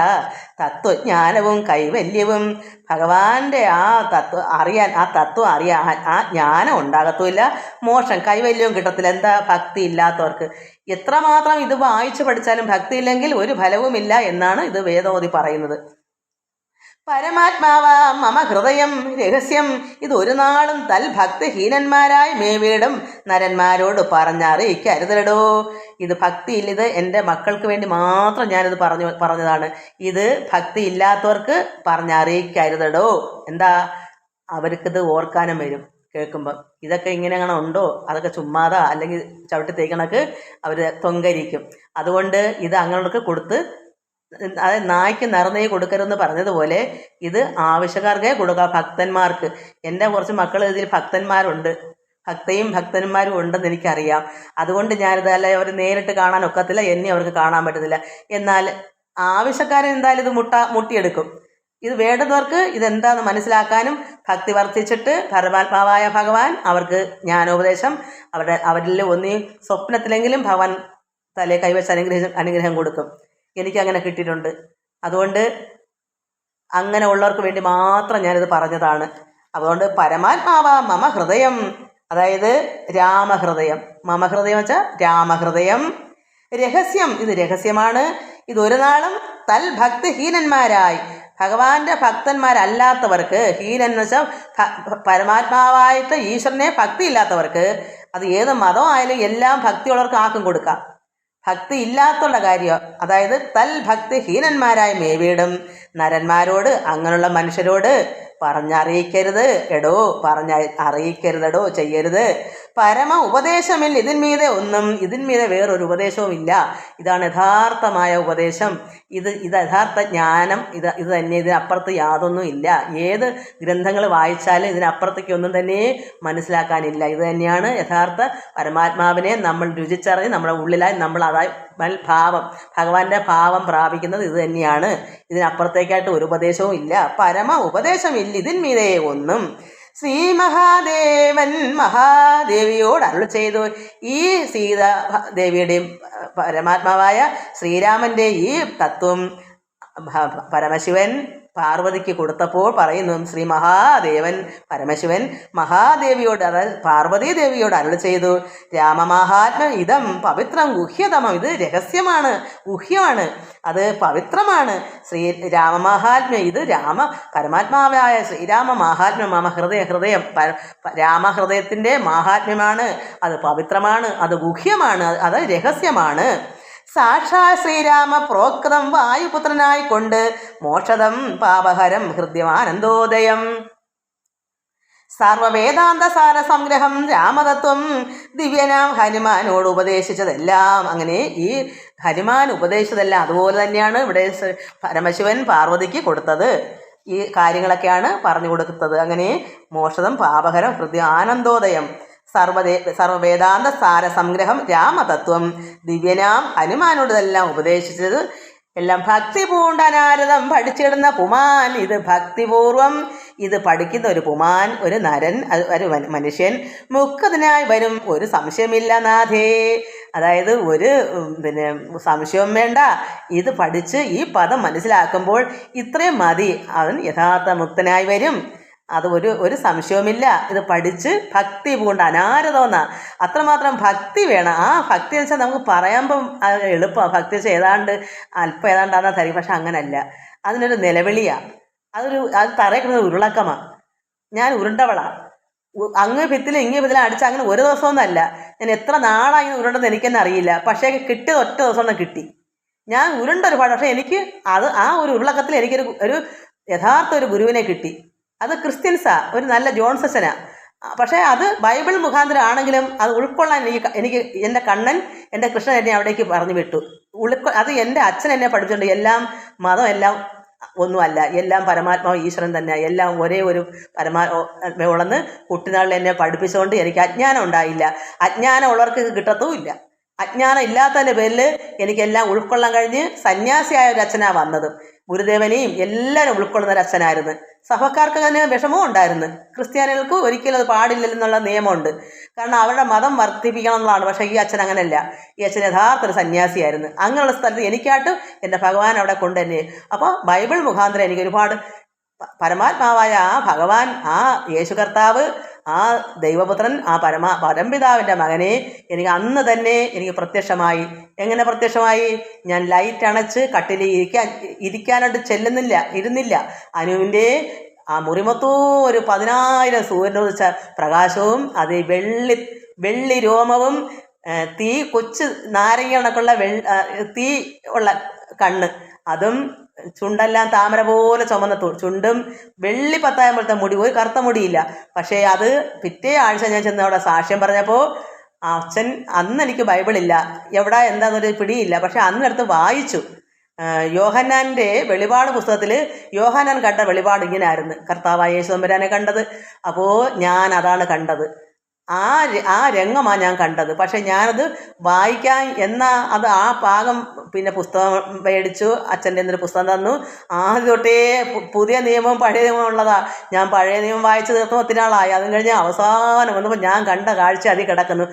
തത്വജ്ഞാനവും കൈവല്യവും. ഭഗവാന്റെ ആ തത്വം അറിയാൻ ആ ജ്ഞാനം ഉണ്ടാകത്തുമില്ല, മോക്ഷം കൈവല്യവും കിട്ടത്തില്ല. എന്താ? ഭക്തി ഇല്ലാത്തവർക്ക്. എത്രമാത്രം ഇത് വായിച്ചു പഠിച്ചാലും ഭക്തി ഇല്ലെങ്കിൽ ഒരു ഫലവുമില്ല എന്നാണ് ഇത് വേദോതി പറയുന്നത്. പരമാത്മാവാ മമ ഹൃദയം രഹസ്യം ഇത് ഒരു നാളും തൽഭക്തിഹീനന്മാരായി മേവീടും നരന്മാരോട് പറഞ്ഞറിയിക്കരുതടോ. ഇത് ഭക്തിയില്ല, ഇത് എൻ്റെ മക്കൾക്ക് വേണ്ടി മാത്രം ഞാനിത് പറഞ്ഞതാണ്. ഇത് ഭക്തി ഇല്ലാത്തവർക്ക് പറഞ്ഞറിയിക്കരുതടോ. എന്താ? അവർക്കിത് ഓർക്കാനും വരും കേൾക്കുമ്പം. ഇതൊക്കെ ഇങ്ങനെ അങ്ങനെ ഉണ്ടോ? അതൊക്കെ ചുമ്മാതാ, അല്ലെങ്കിൽ ചവിട്ടി തേക്കണക്ക് അവർ തൊങ്കരിക്കും. അതുകൊണ്ട് ഇത് അങ്ങനെയൊക്കെ കൊടുത്ത്, അതായത് നായ്ക്ക് നിറനെയ്യ് കൊടുക്കരുതെന്ന് പറഞ്ഞതുപോലെ ഇത് ആവശ്യക്കാർക്കേ കൊടുക്കുക, ഭക്തന്മാർക്ക്. എൻ്റെ കുറച്ച് മക്കൾ ഇതിൽ ഭക്തന്മാരുണ്ട്, ഭക്തന്മാരും ഉണ്ടെന്ന് എനിക്കറിയാം. അതുകൊണ്ട് ഞാനിത് അവർ നേരിട്ട് കാണാൻ ഒക്കത്തില്ല, എന്നെ അവർക്ക് കാണാൻ പറ്റത്തില്ല. എന്നാൽ ആവശ്യക്കാരൻ എന്തായാലും ഇത് മുട്ടിയെടുക്കും. ഇത് വേണ്ടുന്നവർക്ക് ഇതെന്താണെന്ന് മനസ്സിലാക്കാനും ഭക്തി വർദ്ധിച്ചിട്ട് പരമാത്മാവായ ഭഗവാൻ അവർക്ക് ജ്ഞാനോപദേശം അവരിൽ സ്വപ്നത്തിലെങ്കിലും ഭഗവാൻ തലേ കൈവച്ച് അനുഗ്രഹം കൊടുക്കും. എനിക്കങ്ങനെ കിട്ടിയിട്ടുണ്ട്. അതുകൊണ്ട് അങ്ങനെ ഉള്ളവർക്ക് വേണ്ടി മാത്രം ഞാനിത് പറഞ്ഞതാണ്. അതുകൊണ്ട് പരമാത്മാവാ മമ ഹൃദയം, അതായത് രാമഹൃദയം. മമ ഹൃദയം വെച്ചാൽ രാമഹൃദയം. രഹസ്യം ഇത് രഹസ്യമാണ്. ഇതൊരു നാളും തൽഭക്തിഹീനന്മാരായി ഭഗവാന്റെ ഭക്തന്മാരല്ലാത്തവർക്ക്, ഹീനൻ എന്ന് വെച്ചാൽ പരമാത്മാവായിട്ട് ഈശ്വരനെ ഭക്തി ഇല്ലാത്തവർക്ക്, അത് ഏത് മതമായാലും എല്ലാം ഭക്തിയുള്ളവർക്ക് ആക്കും കൊടുക്കാം. ഭക്തി ഇല്ലാത്തുള്ള കാര്യം, അതായത് തൽഭക്തിഹീനന്മാരായ മേവീടും നരന്മാരോട്, അങ്ങനെയുള്ള മനുഷ്യരോട് പറഞ്ഞറിയിക്കരുത് എടോ, അറിയിക്കരുതെടോ, ചെയ്യരുത്. പരമ ഉപദേശമില്ല ഇതിന്മീതെ വേറൊരു ഉപദേശവും ഇല്ല. ഇതാണ് യഥാർത്ഥമായ ഉപദേശം. ഇത് യഥാർത്ഥ ജ്ഞാനം. ഇത് തന്നെ. ഇതിനപ്പുറത്ത് യാതൊന്നും ഇല്ല. ഏത് ഗ്രന്ഥങ്ങൾ വായിച്ചാലും ഇതിനപ്പുറത്തേക്ക് ഒന്നും തന്നെ മനസ്സിലാക്കാനില്ല. ഇത് തന്നെയാണ് യഥാർത്ഥ പരമാത്മാവിനെ നമ്മൾ രുചിച്ചറിഞ്ഞ് നമ്മുടെ ഉള്ളിലായി നമ്മൾ അതായി ഭഗവാന്റെ ഭാവം പ്രാപിക്കുന്നത് ഇത് തന്നെയാണ്. ഇതിനപ്പുറത്തേക്കായിട്ട് ഒരു ഉപദേശവും ഇല്ല. പരമ ഉപദേശമില്ല ഇതിന്മീതെ ഒന്നും. ശ്രീ മഹാദേവൻ മഹാദേവിയോട് അരുളി ചെയ്തു. ഈ സീതാദേവിയുടെയും പരമാത്മാവായ ശ്രീരാമൻ്റെ ഈ തത്വം പരമശിവൻ പാർവതിക്ക് കൊടുത്തപ്പോൾ പറയുന്നു, ശ്രീ മഹാദേവൻ പരമശിവൻ മഹാദേവിയോട്, അതായത് പാർവതീദേവിയോട് അരുളി ചെയ്തു, രാമമാഹാത്മ്യം ഇതം പവിത്രം ഗുഹ്യതമം. ഇത് രഹസ്യമാണ്, ഗുഹ്യമാണ്, അത് പവിത്രമാണ്. ശ്രീ രാമമാഹാത്മ്യം, ഇത് പരമാത്മാവായ ശ്രീരാമ മാഹാത്മ്യം. മമ ഹൃദയം രാമഹൃദയത്തിൻ്റെ മാഹാത്മ്യമാണ്. അത് പവിത്രമാണ്, അത് ഗുഹ്യമാണ്, അത് രഹസ്യമാണ്. സാക്ഷാൽ ശ്രീരാമ പ്രോക്തം വായുപുത്രനായിക്കൊണ്ട് മോക്ഷദം പാപഹരം ഹൃദ്യമാനന്ദോദയം. സർവവേദാന്ത സാര സംഗ്രഹം രാമതത്വം ദിവ്യനാം ഹനുമാനോട് ഉപദേശിച്ചതെല്ലാം. അങ്ങനെ ഈ ഹനുമാൻ ഉപദേശിച്ചതെല്ലാം അതുപോലെ തന്നെയാണ് ഇവിടെ പരമശിവൻ പാർവതിക്ക് കൊടുത്തത്. ഈ കാര്യങ്ങളൊക്കെയാണ് പറഞ്ഞു കൊടുക്കുന്നത്. അങ്ങനെ മോക്ഷദം പാപഹരം ഹൃദയ ആനന്ദോദയം. സർവവേദാന്ത സാര സംഗ്രഹം രാമതത്വം ദിവ്യനാം ഹനുമാനോട് ഇതെല്ലാം ഉപദേശിച്ചത് എല്ലാം ഭക്തി പൂണ്ട നാരദം പഠിച്ചിടുന്ന പുമാൻ. ഇത് ഭക്തിപൂർവം ഇത് പഠിക്കുന്ന ഒരു പുമാൻ, ഒരു നരൻ, ഒരു മനുഷ്യൻ മുക്തനായി വരും, ഒരു സംശയമില്ല നാഥേ. അതായത് ഒരു സംശയവും വേണ്ട. ഇത് പഠിച്ച് ഈ പദം മനസ്സിലാക്കുമ്പോൾ ഇത്രയും മതി, അവൻ യഥാർത്ഥ മുക്തനായി വരും. അത് ഒരു സംശയവുമില്ല. ഇത് പഠിച്ച് ഭക്തി പൂണ്ട അനാരതമെന്നാ, അത്രമാത്രം ഭക്തി വേണം. ആ ഭക്തി എന്ന് വെച്ചാൽ നമുക്ക് പറയുമ്പം എളുപ്പമാണ്. ഭക്തി വെച്ചാൽ അല്പം ഏതാണ്ടാന്നാ തരും. പക്ഷെ അങ്ങനല്ല, അതിനൊരു നിലവിളിയാണ്. അത് തറയ്ക്കുന്നത് ഉരുളക്കമാണ്. ഞാൻ ഉരുണ്ടവളാണ്. അങ്ങ് ഭിത്തിലും ഇങ്ങേ ഭിത്തിലും അടിച്ച അങ്ങനെ ഒരു ദിവസമൊന്നുമല്ല. ഞാൻ എത്ര നാളായി ഉരുണ്ടെന്ന് എനിക്കെന്നെ അറിയില്ല. പക്ഷേ കിട്ടിയത് ഒറ്റ ദിവസം തന്നെ കിട്ടി. ഞാൻ ഉരുണ്ട ഒരുപാട്. പക്ഷേ എനിക്ക് ആ ഒരു ഉരുളക്കത്തിൽ എനിക്കൊരു യഥാർത്ഥ ഒരു ഗുരുവിനെ കിട്ടി. അത് ക്രിസ്ത്യൻസാ, ഒരു നല്ല ജോൺസച്ചനാ. പക്ഷേ അത് ബൈബിൾ മുഖാന്തരം ആണെങ്കിലും അത് ഉൾക്കൊള്ളാൻ എനിക്ക് എൻ്റെ കണ്ണൻ, എൻ്റെ കൃഷ്ണൻ എന്നെ അവിടേക്ക് പറഞ്ഞു വിട്ടു. അത് എൻ്റെ അച്ഛൻ എന്നെ പഠിച്ചിട്ടുണ്ട്. എല്ലാം മതം എല്ലാം ഒന്നുമല്ല, എല്ലാം പരമാത്മാവ് ഈശ്വരൻ തന്നെ, എല്ലാം ഒരേ ഒരു പരമാത്മാവുള്ളെന്ന് കുട്ടിനാളിൽ എന്നെ പഠിപ്പിച്ചുകൊണ്ട് എനിക്ക് അജ്ഞാനം ഉണ്ടായില്ല. അജ്ഞാനം ഉള്ളവർക്ക് കിട്ടത്തുമില്ല. അജ്ഞാനം ഇല്ലാത്തതിൻ്റെ പേരിൽ എനിക്കെല്ലാം ഉൾക്കൊള്ളാൻ കഴിഞ്ഞ് സന്യാസിയായ ഒരു അച്ഛനാണ് വന്നത്. ഗുരുദേവനെയും എല്ലാവരും ഉൾക്കൊള്ളുന്ന ഒരു അച്ഛനായിരുന്നു. സഭക്കാർക്ക് തന്നെ വിഷമവും ഉണ്ടായിരുന്നു. ക്രിസ്ത്യാനികൾക്ക് ഒരിക്കലും അത് പാടില്ലെന്നുള്ള നിയമമുണ്ട്. കാരണം അവരുടെ മതം വർദ്ധിപ്പിക്കണം എന്നുള്ളതാണ്. പക്ഷേ ഈ അച്ഛൻ അങ്ങനെയല്ല. ഈ അച്ഛൻ യഥാർത്ഥ ഒരു സന്യാസിയായിരുന്നു. അങ്ങനെയുള്ള സ്ഥലത്ത് എനിക്കായിട്ട് എൻ്റെ ഭഗവാൻ അവിടെ കൊണ്ടുതന്നെ. അപ്പോൾ ബൈബിൾ മുഖാന്തരം എനിക്ക് ഒരുപാട് പരമാത്മാവായ ആ ഭഗവാൻ, ആ യേശു കർത്താവ്, ആ ദൈവപുത്രൻ, ആ പരംപിതാവിൻ്റെ മകനെ എനിക്ക് അന്ന് തന്നെ എനിക്ക് പ്രത്യക്ഷമായി. എങ്ങനെ പ്രത്യക്ഷമായി? ഞാൻ ലൈറ്റ് അണച്ച് കട്ടിൽ ഇരിക്കാനായിട്ട് ഇരുന്നില്ല. അനുവിൻ്റെ ആ മുറിമൊത്തോ ഒരു 10,000 സൂര്യനുദിച്ച പ്രകാശവും അത് വെള്ളി രോമവും കൊച്ചു നാരങ്ങ കണക്കുള്ള തീ ഉള്ള കണ്ണ്, അതും ചുണ്ടെല്ലാം താമര പോലെ ചുമന്ന ചുണ്ടും വെള്ളി പത്തായം പോലത്തെ മുടി, ഒരു കറുത്ത മുടിയില്ല. പക്ഷേ അത് പിറ്റേ ആഴ്ച ഞാൻ ചെന്ന് അവിടെ സാക്ഷ്യം പറഞ്ഞപ്പോൾ അച്ഛൻ, അന്ന് എനിക്ക് ബൈബിളില്ല, എവിടെ എന്താണെന്നൊരു പിടിയില്ല. പക്ഷെ അന്നെടുത്ത് വായിച്ചു. യോഹന്നാൻ്റെ വെളിപാട് പുസ്തകത്തിൽ യോഹന്നാൻ കണ്ട വെളിപാട് ഇങ്ങനെ ആയിരുന്നു. കർത്താവായ യേശു തമ്പുരാനെ കണ്ടത്. അപ്പോൾ ഞാൻ അതാണ് കണ്ടത്. ആ രംഗമാണ് ഞാൻ കണ്ടത്. പക്ഷെ ഞാനത് വായിക്കാൻ അത് ആ ഭാഗം പിന്നെ പുസ്തകം മേടിച്ചു. അച്ഛൻ്റെ എന്തൊരു പുസ്തകം തന്നു. ആദ്യം തൊട്ടേ പുതിയ നിയമവും പഴയ നിയമവും ഉള്ളതാണ്. ഞാൻ പഴയ നിയമം വായിച്ചു തീർന്നു 10 നാളായി. അതും കഴിഞ്ഞ് അവസാനം വന്നപ്പോൾ ഞാൻ കണ്ട കാഴ്ച അതിൽ കിടക്കുന്നു.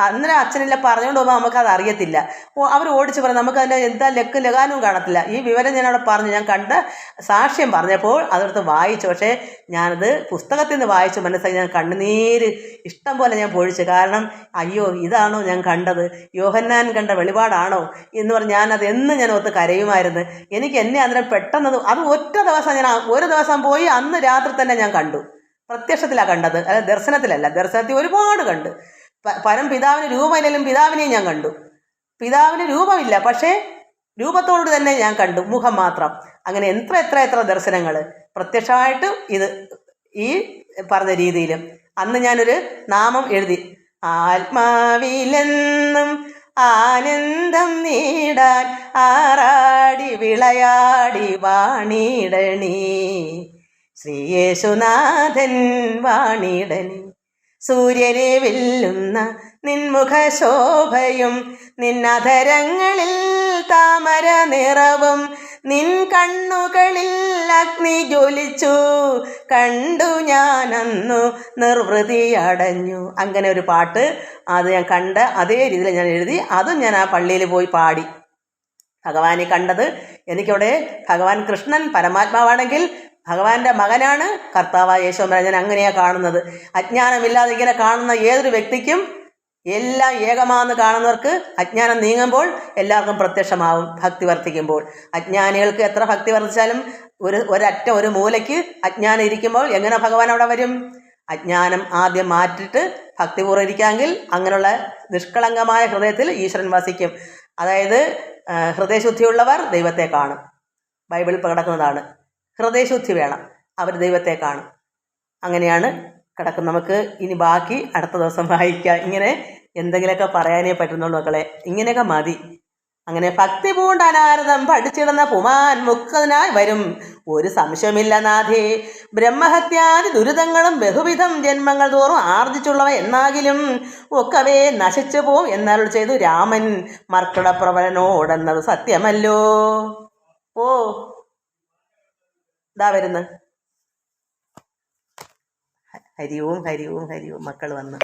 അന്നേരം അച്ഛനില്ല പറഞ്ഞുകൊണ്ട് പോകുമ്പോൾ നമുക്കത് അറിയത്തില്ല. അവർ ഓടിച്ച് പറയും, നമുക്കതിൻ്റെ എന്താ ലഗാനും കാണത്തില്ല. ഈ വിവരം ഞാൻ അവിടെ പറഞ്ഞു. ഞാൻ കണ്ട സാക്ഷ്യം പറഞ്ഞപ്പോൾ അതെടുത്ത് വായിച്ചു. പക്ഷേ ഞാനത് പുസ്തകത്തിൽ നിന്ന് വായിച്ചു മനസ്സിലാക്കി. ഞാൻ കണ്ണുനീര് ഇഷ്ടം പോലെ ഞാൻ പൊഴിച്ചു. കാരണം അയ്യോ, ഇതാണോ ഞാൻ കണ്ടത്? യോഹന്നാൻ കണ്ട വെളിപാടാണോ എന്ന് പറഞ്ഞ് ഞാനത് ഞാൻ ഒത്ത് കരയുമായിരുന്നു. എനിക്ക് എന്നെ അന്നേരം പെട്ടെന്ന് അത് ഒറ്റ ദിവസം ഒരു ദിവസം പോയി അന്ന് രാത്രി തന്നെ ഞാൻ കണ്ടു. പ്രത്യക്ഷത്തിലാണ് കണ്ടത്, അതായത് ദർശനത്തിലല്ല. ദർശനത്തിൽ ഒരുപാട് കണ്ട്. പിതാവിന് രൂപമില്ലെങ്കിലും പിതാവിനെയും ഞാൻ കണ്ടു. പിതാവിന് രൂപമില്ല, പക്ഷേ രൂപത്തോട് തന്നെ ഞാൻ കണ്ടു, മുഖം മാത്രം. അങ്ങനെ എത്ര എത്ര എത്ര ദർശനങ്ങൾ പ്രത്യക്ഷമായിട്ടും ഇത് ഈ പറഞ്ഞ രീതിയിലും. അന്ന് ഞാനൊരു നാമം എഴുതി, ആത്മാവിലെന്നും ആനന്ദം നേടാൻ ആറാടി വിളയാടി വാണിടണി ശ്രീയേശുനാഥൻ വാണിടണി. സൂര്യനെ വെല്ലുന്ന നിൻമുഖശോഭയും നിന്നധരങ്ങളിൽ താമര നിറവും നിൻ കണ്ണുകളിൽ അഗ്നി ജ്വലിച്ചു കണ്ടു ഞാനന്നു നിർവൃതി അടഞ്ഞു. അങ്ങനെ ഒരു പാട്ട് അത് ഞാൻ കണ്ട അതേ രീതിയിൽ ഞാൻ എഴുതി. അതും ഞാൻ ആ പള്ളിയിൽ പോയി പാടി. ഭഗവാനെ കണ്ടത് എനിക്കവിടെ ഭഗവാൻ കൃഷ്ണൻ പരമാത്മാവാണെങ്കിൽ ഭഗവാന്റെ മകനാണ് കർത്താവായ യേശോമരാൻ. ഞാൻ അങ്ങനെയാണ് കാണുന്നത്. അജ്ഞാനമില്ലാതെ ഇങ്ങനെ കാണുന്ന ഏതൊരു വ്യക്തിക്കും എല്ലാം ഏകമാണെന്ന് കാണുന്നവർക്ക് അജ്ഞാനം നീങ്ങുമ്പോൾ എല്ലാവർക്കും പ്രത്യക്ഷമാവും ഭക്തി വർദ്ധിക്കുമ്പോൾ. അജ്ഞാനികൾക്ക് എത്ര ഭക്തി വർദ്ധിച്ചാലും ഒരറ്റ ഒരു മൂലയ്ക്ക് അജ്ഞാനം ഇരിക്കുമ്പോൾ എങ്ങനെ ഭഗവാൻ അവിടെ വരും? അജ്ഞാനം ആദ്യം മാറ്റിയിട്ട് ഭക്തിപൂർവ്വം ഇരിക്കാമെങ്കിൽ അങ്ങനെയുള്ള നിഷ്കളങ്കമായ ഹൃദയത്തിൽ ഈശ്വരൻ വസിക്കും. അതായത് ഹൃദയശുദ്ധിയുള്ളവർ ദൈവത്തെ കാണും. ബൈബിളിൽ കിടക്കുന്നതാണ്. ഹൃദയശുദ്ധി വേണം, അവർ ദൈവത്തെ കാണും. അങ്ങനെയാണ് കിടക്കും. നമുക്ക് ഇനി ബാക്കി അടുത്ത ദിവസം വായിക്കാം. ഇങ്ങനെ എന്തെങ്കിലുമൊക്കെ പറയാനേ പറ്റുന്നുള്ളൂ മക്കളെ. ഇങ്ങനെയൊക്കെ മതി. അങ്ങനെ ഭക്തി പൂണ്ട അനാരദം പഠിച്ചിടുന്ന പുമാൻ മുക്തനായി വരും, ഒരു സംശയമില്ല നാഥേ. ബ്രഹ്മഹത്യാദി ദുരിതങ്ങളും ബഹുവിധം ജന്മങ്ങൾ തോറും ആർജിച്ചുള്ളവ എന്നാകിലും ഒക്കവേ നശിച്ചു പോവും എന്നരുൾ ചെയ്തു രാമൻ മർക്കടപ്രവരനോടെന്നത് സത്യമല്ലോ. ഓ ഇതാ വരുന്നു. ഹരി ഓം ഹരി ഓം ഹരി ഓം. മക്കൾ വന്ന്